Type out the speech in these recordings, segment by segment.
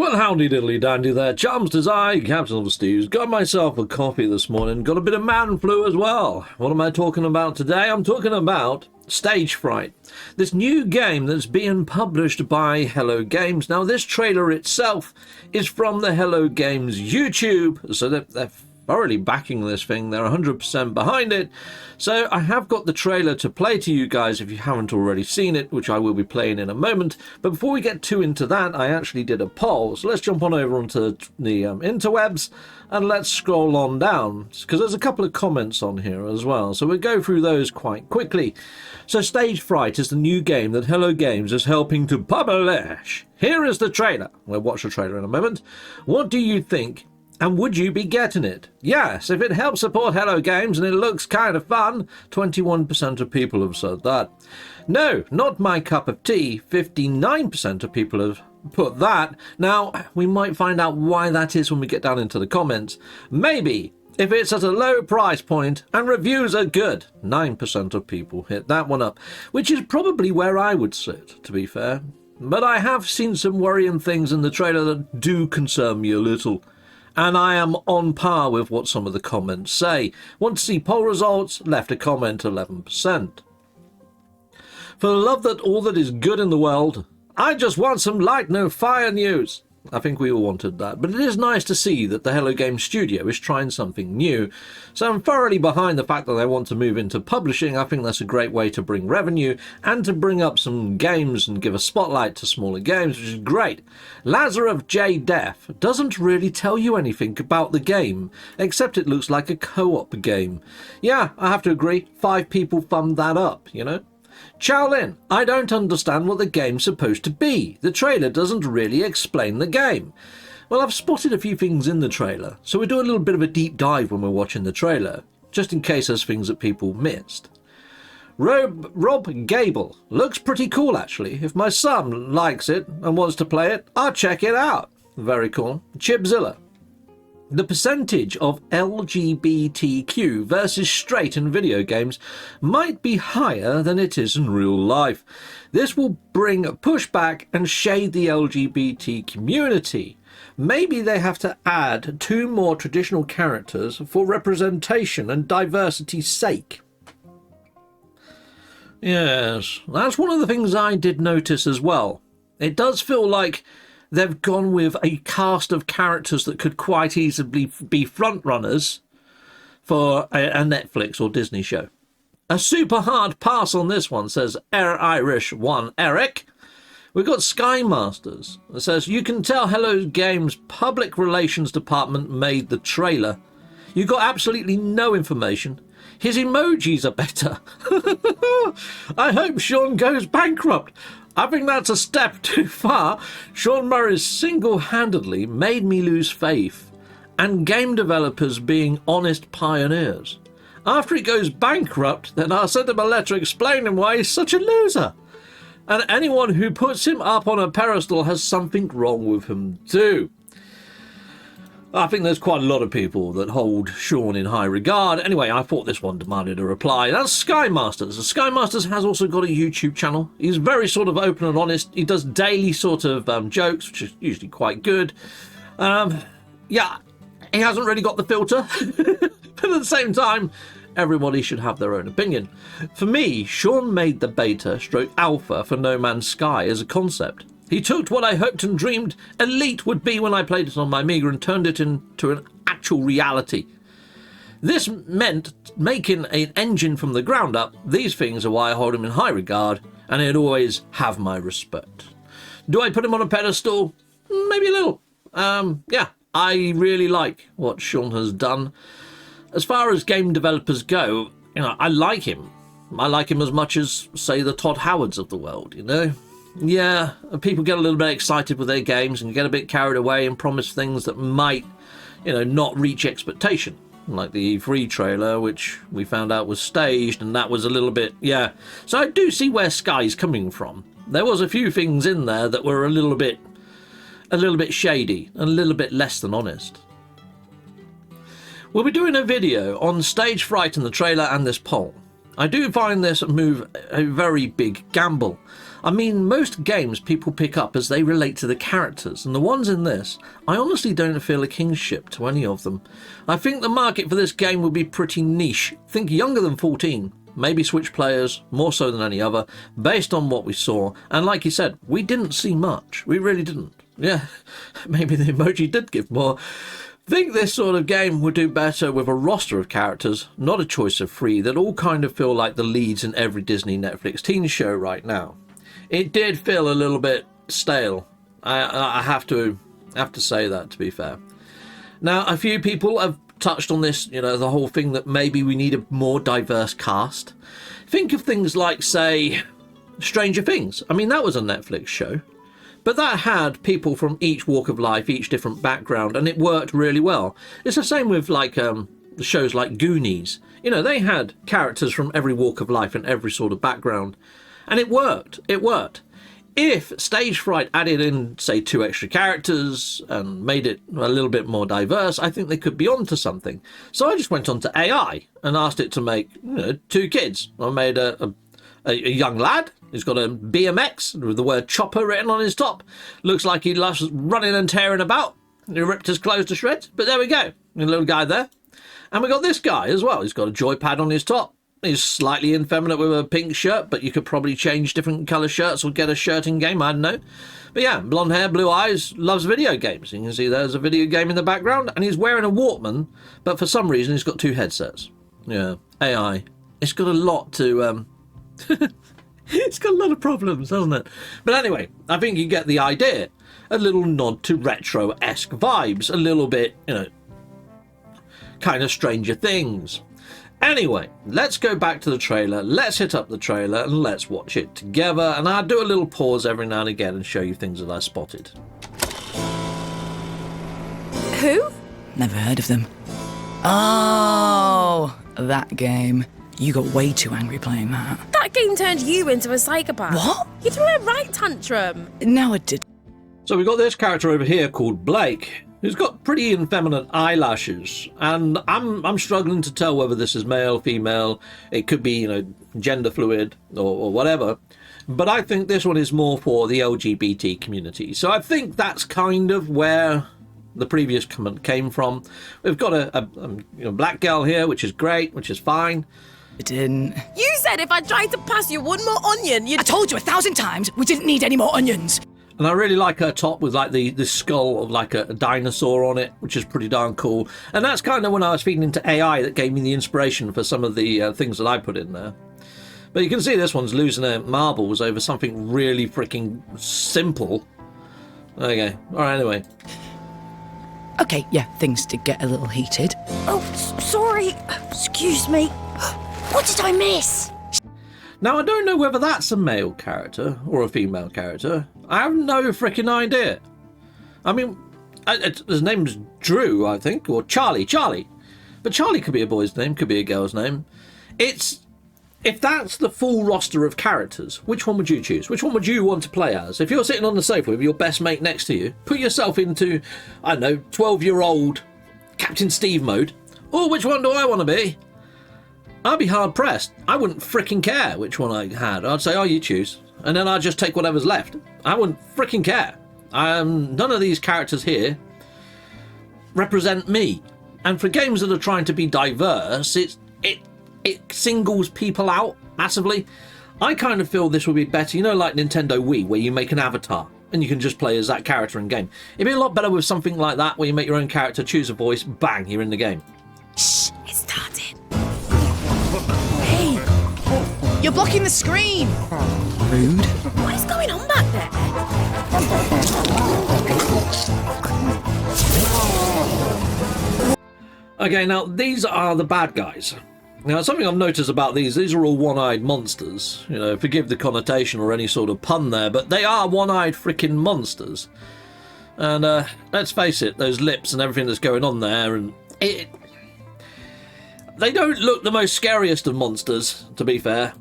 Well, howdy diddly dandy there, chums, 'tis I, Captain of the Stews. Got myself a coffee this morning, got a bit of man flu as well. What am I talking about today? I'm talking about Stage Fright, this new game that's being published by Hello Games. Now, this trailer itself is from the Hello Games YouTube, so they're thoroughly backing this thing. They're 100% behind it. So I have got the trailer to play to you guys if you haven't already seen it, which I will be playing in a moment. But before we get too into that, I actually did a poll. So let's jump on over onto the interwebs and let's scroll on down, because there's a couple of comments on here as well. So we'll go through those quite quickly. So Stage Fright is the new game that Hello Games is helping to publish. Here is the trailer. We'll watch the trailer in a moment. What do you think? And would you be getting it? Yes, if it helps support Hello Games and it looks kind of fun. 21% of people have said that. No, not my cup of tea. 59% of people have put that. Now, we might find out why that is when we get down into the comments. Maybe if it's at a low price point and reviews are good. 9% of people hit that one up, which is probably where I would sit, to be fair. But I have seen some worrying things in the trailer that do concern me a little. And I am on par with what some of the comments say. Want to see poll results? Left a comment, 11%. For the love that all that is good in the world, I just want some light, no fire news. I think we all wanted that, but it is nice to see that the Hello Games studio is trying something new. So I'm thoroughly behind the fact that they want to move into publishing. I think that's a great way to bring revenue and to bring up some games and give a spotlight to smaller games, which is great. Lazarus J. Def doesn't really tell you anything about the game, except it looks like a co-op game. Yeah, I have to agree, 5 people thumbed that up, you know? Chowlin, I don't understand what the game's supposed to be. The trailer doesn't really explain the game. Well, I've spotted a few things in the trailer, so we'll do a little bit of a deep dive when we're watching the trailer, just in case there's things that people missed. Rob Gable, looks pretty cool actually. If my son likes it and wants to play it, I'll check it out. Very cool. Chipzilla, the percentage of LGBTQ versus straight in video games might be higher than it is in real life. This will bring pushback and shade the LGBT community. Maybe they have to add 2 more traditional characters for representation and diversity's sake. Yes, that's one of the things I did notice as well. It does feel like they've gone with a cast of characters that could quite easily be frontrunners for a Netflix or Disney show. A super hard pass on this one, says Irish One Eric. We've got Sky Masters. It says, you can tell Hello Games' public relations department made the trailer. You got absolutely no information. His emojis are better. I hope Sean goes bankrupt. I think that's a step too far. Sean Murray's single-handedly made me lose faith, and game developers being honest pioneers. After he goes bankrupt, then I'll send him a letter explaining why he's such a loser. And anyone who puts him up on a pedestal has something wrong with him too. I think there's quite a lot of people that hold Sean in high regard. Anyway, I thought this one demanded a reply. That's Sky Masters. Sky Masters has also got a YouTube channel. He's very sort of open and honest. He does daily sort of jokes, which is usually quite good. Yeah, he hasn't really got the filter. But at the same time, everybody should have their own opinion. For me, Sean made the beta stroke alpha for No Man's Sky as a concept. He took what I hoped and dreamed Elite would be when I played it on my Amiga and turned it into an actual reality. This meant making an engine from the ground up. These things are why I hold him in high regard, and he'd always have my respect. Do I put him on a pedestal? Maybe a little. Yeah, I really like what Sean has done. As far as game developers go, you know, I like him. I like him as much as, say, the Todd Howards of the world, you know? Yeah, people get a little bit excited with their games and get a bit carried away and promise things that might, you know, not reach expectation. Like the E3 trailer, which we found out was staged, and that was a little bit, yeah. So I do see where Sky's coming from. There was a few things in there that were a little bit shady, a little bit less than honest. We'll be doing a video on Stage Fright in the trailer and this poll. I do find this move a very big gamble. I mean, most games people pick up as they relate to the characters, and the ones in this, I honestly don't feel a kinship to any of them. I think the market for this game would be pretty niche. Think younger than 14. Maybe Switch players, more so than any other, based on what we saw. And like you said, we didn't see much. We really didn't. Yeah, maybe the emoji did give more. Think this sort of game would do better with a roster of characters, not a choice of 3 that all kind of feel like the leads in every Disney Netflix teen show right now. It did feel a little bit stale. I have to say that, to be fair. Now, a few people have touched on this, you know, the whole thing that maybe we need a more diverse cast. Think of things like, say, Stranger Things. I mean, that was a Netflix show, but that had people from each walk of life, each different background, and it worked really well. It's the same with like shows like Goonies. You know, they had characters from every walk of life and every sort of background, and it worked. It worked. If Stage Fright added in, say, 2 extra characters and made it a little bit more diverse, I think they could be onto something. So I just went on to AI and asked it to make, you know, 2 kids. I made a young lad who's got a BMX with the word chopper written on his top. Looks like he loves running and tearing about. He ripped his clothes to shreds, but there we go. A little guy there. And we got this guy as well. He's got a joypad on his top. He's slightly effeminate with a pink shirt, but you could probably change different colour shirts or get a shirt in game, I don't know. But yeah, blonde hair, blue eyes, loves video games. You can see there's a video game in the background, and he's wearing a Walkman, but for some reason he's got 2 headsets. Yeah, AI. It's got a lot to... it's got a lot of problems, hasn't it? But anyway, I think you get the idea. A little nod to retro-esque vibes, a little bit, you know, kind of Stranger Things. Anyway, let's go back to the trailer, let's hit up the trailer and let's watch it together, and I'll do a little pause every now and again and show you things that I spotted. Who? Never heard of them. Oh, that game. You got way too angry playing that. That game turned you into a psychopath. What? You threw a right tantrum. No, I did. So we've got this character over here called Blake, who's got pretty effeminate eyelashes, and I'm struggling to tell whether this is male, female. It could be, you know, gender fluid or whatever, but I think this one is more for the LGBT community. So I think that's kind of where the previous comment came from. We've got a you know, black girl here, which is great, which is fine. I didn't. You said if I tried to pass you one more onion, you'd... I told you 1,000 times we didn't need any more onions. And I really like her top with like the skull of like a dinosaur on it, which is pretty darn cool. And that's kind of when I was feeding into AI that gave me the inspiration for some of the things that I put in there. But you can see this one's losing her marbles over something really freaking simple. Okay, all right, anyway. Okay, yeah, things did get a little heated. Oh, sorry. Excuse me. What did I miss? Now, I don't know whether that's a male character or a female character. I have no freaking idea. I mean, his name's Drew, I think, or Charlie. But Charlie could be a boy's name, could be a girl's name. If that's the full roster of characters, which one would you choose? Which one would you want to play as? If you're sitting on the sofa with your best mate next to you, put yourself into, I don't know, 12-year-old Captain Steve mode. Or which one do I want to be? I'd be hard-pressed. I wouldn't fricking care which one I had. I'd say, oh, you choose. And then I'd just take whatever's left. I wouldn't fricking care. None of these characters here represent me. And for games that are trying to be diverse, it singles people out massively. I kind of feel this would be better, you know, like Nintendo Wii, where you make an avatar and you can just play as that character in game. It'd be a lot better with something like that, where you make your own character, choose a voice, bang, you're in the game. Shh, it started. Hey, you're blocking the screen. Rude. What is going on back there? Okay, now these are the bad guys. Now, something I've noticed about these are all one-eyed monsters. You know, forgive the connotation or any sort of pun there, but they are one-eyed freaking monsters. And let's face it, those lips and everything that's going on there, and they don't look the most scariest of monsters, to be fair.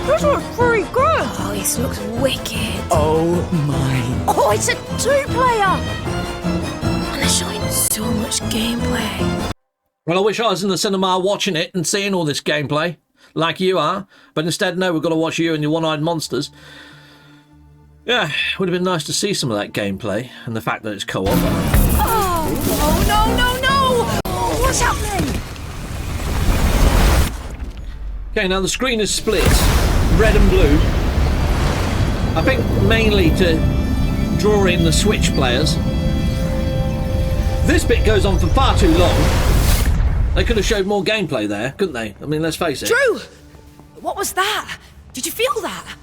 This looks pretty good. Oh, this looks wicked. Oh my. Oh, it's a 2-player. And they're showing so much gameplay. Well, I wish I was in the cinema watching it and seeing all this gameplay. like you are, but instead, no, we've got to watch you and your one-eyed monsters. Yeah, would have been nice to see some of that gameplay, and the fact that it's co-op. Oh, no, no, no! Oh, what's happening? Okay, now the screen is split, red and blue. I think mainly to draw in the Switch players. This bit goes on for far too long. They could have showed more gameplay there, couldn't they? I mean, let's face it. Drew! What was that? Did you feel that?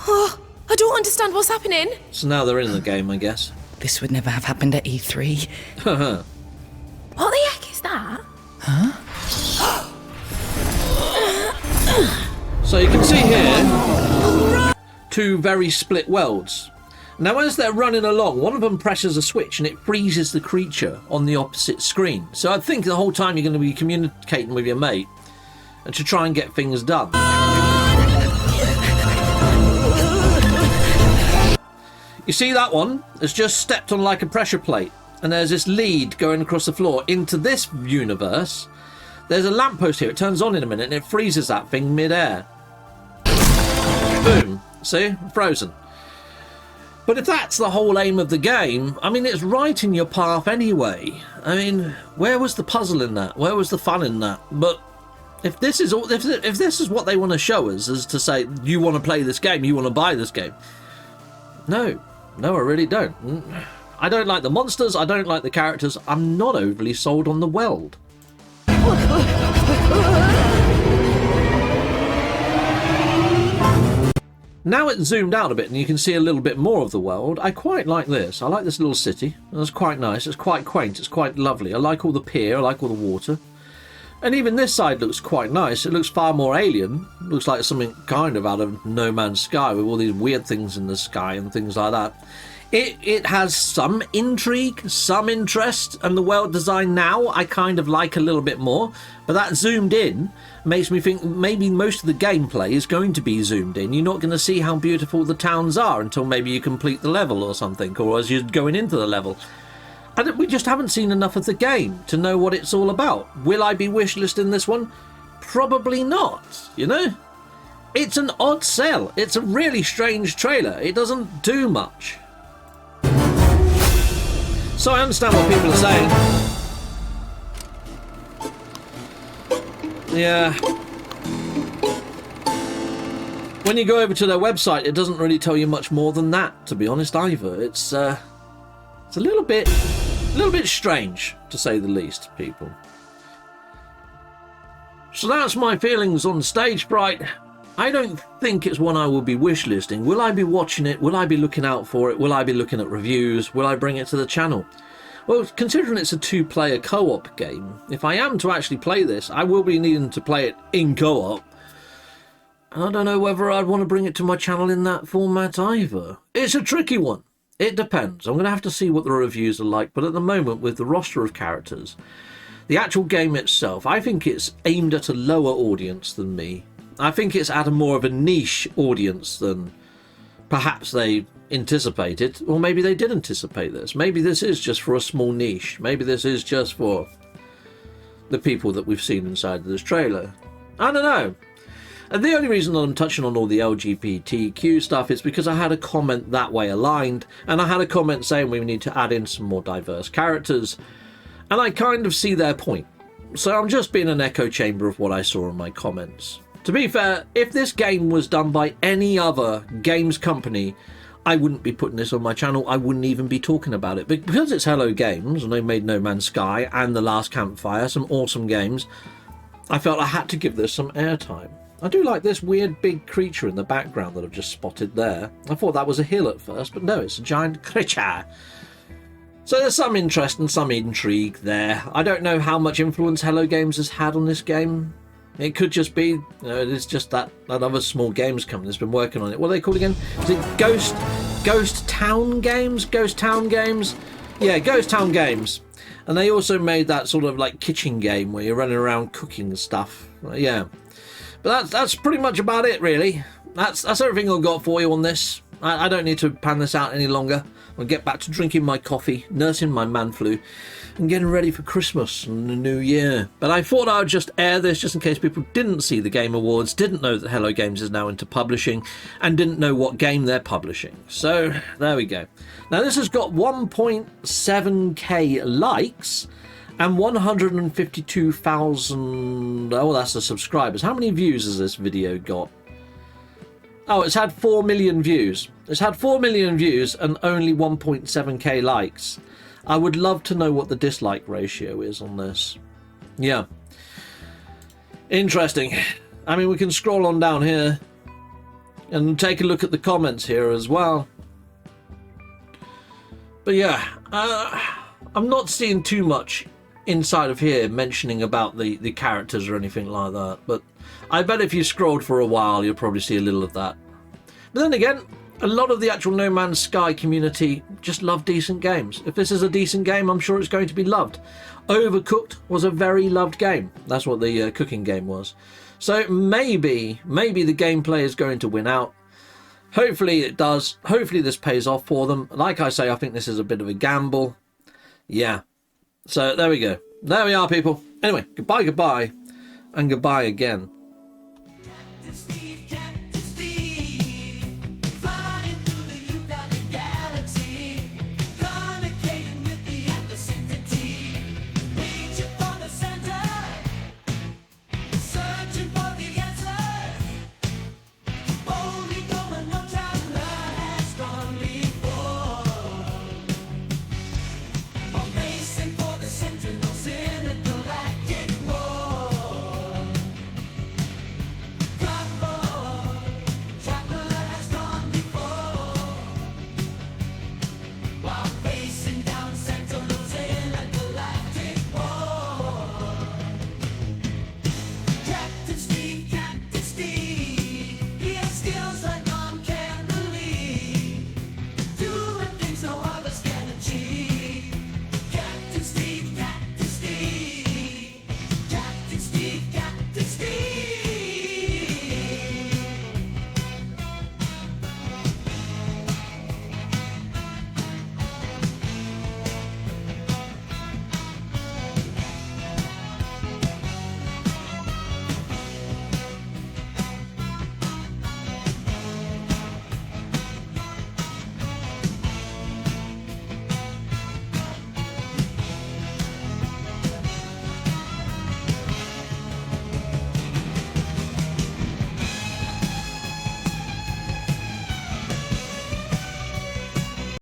Oh, I don't understand what's happening. So now they're in the game, I guess. This would never have happened at E3. What the heck is that? So you can see here, two very split worlds. Now as they're running along, one of them presses a switch and it freezes the creature on the opposite screen. So I think the whole time you're going to be communicating with your mate and to try and get things done. You see that one has just stepped on like a pressure plate, and there's this lead going across the floor into this universe. There's a lamppost here, it turns on in a minute and it freezes that thing mid-air. Boom. See? Frozen. But if that's the whole aim of the game, I mean, it's right in your path anyway. I mean, where was the puzzle in that? Where was the fun in that? But if this is all, if this is what they want to show us, is to say, you want to play this game, you want to buy this game. No, I really don't. I don't like the monsters, I don't like the characters, I'm not overly sold on the world. Now it's zoomed out a bit and you can see a little bit more of the world. I quite like this. I like this little city. It's quite nice. It's quite quaint. It's quite lovely. I like all the pier. I like all the water. And even this side looks quite nice. It looks far more alien. It looks like something kind of out of No Man's Sky with all these weird things in the sky and things like that. It has some intrigue, some interest, and the world design now I kind of like a little bit more. But that zoomed in makes me think maybe most of the gameplay is going to be zoomed in. You're not going to see how beautiful the towns are until maybe you complete the level or something, or as you're going into the level. We just haven't seen enough of the game to know what it's all about. Will I be wishlisting this one? Probably not, you know? It's an odd sell. It's a really strange trailer. It doesn't do much. So I understand what people are saying. Yeah. When you go over to their website, it doesn't really tell you much more than that, to be honest, either. It's a little bit strange, to say the least, people. So that's my feelings on Stage Fright. I don't think it's one I will be wishlisting. Will I be watching it? Will I be looking out for it? Will I be looking at reviews? Will I bring it to the channel? Well, considering it's a two-player co-op game, if I am to actually play this, I will be needing to play it in co-op. And I don't know whether I'd want to bring it to my channel in that format either. It's a tricky one. It depends. I'm going to have to see what the reviews are like, but at the moment, with the roster of characters, the actual game itself, I think it's aimed at a lower audience than me. I think it's at a more of a niche audience than perhaps they anticipated, or maybe they did anticipate this. Maybe this is just for a small niche. Maybe this is just for the people that we've seen inside of this trailer. I don't know. And the only reason that I'm touching on all the LGBTQ stuff is because I had a comment that way aligned, and I had a comment saying we need to add in some more diverse characters, and I kind of see their point. So I'm just being an echo chamber of what I saw in my comments. To be fair, if this game was done by any other games company, I wouldn't be putting this on my channel. I wouldn't even be talking about it. But because it's Hello Games, and they made No Man's Sky and The Last Campfire, some awesome games, I felt I had to give this some airtime. I do like this weird big creature in the background that I've just spotted there. I thought that was a hill at first, but no, it's a giant creature. So there's some interest and some intrigue there. I don't know how much influence Hello Games has had on this game. It could just be, you know, it's just that other small games company that's been working on it. What are they called again? Is it Ghost Town Games? Ghost Town Games? Yeah, Ghost Town Games. And they also made that sort of like kitchen game where you're running around cooking stuff. Yeah. But that's pretty much about it, really. That's everything I've got for you on this. I don't need to pan this out any longer. I'll get back to drinking my coffee, nursing my man flu, and getting ready for Christmas and the new year. But I thought I would just air this just in case people didn't see the Game Awards, didn't know that Hello Games is now into publishing, and didn't know what game they're publishing. So there we go. Now this has got 1.7k likes and 152,000, oh, that's the subscribers. How many views has this video got? Oh, it's had 4 million views. It's had 4 million views and only 1.7k likes. I would love to know what the dislike ratio is on this. Yeah. Interesting. I mean, we can scroll on down here and take a look at the comments here as well. But yeah, I'm not seeing too much inside of here mentioning about the characters or anything like that. But I bet if you scrolled for a while, you'll probably see a little of that. But then again, a lot of the actual No Man's Sky community just love decent games. If this is a decent game, I'm sure it's going to be loved. Overcooked was a very loved game. That's what the cooking game was. So maybe the gameplay is going to win out. Hopefully it does. Hopefully this pays off for them. Like I say, I think this is a bit of a gamble. Yeah. So there we go. There we are, people. Anyway, goodbye, and goodbye again.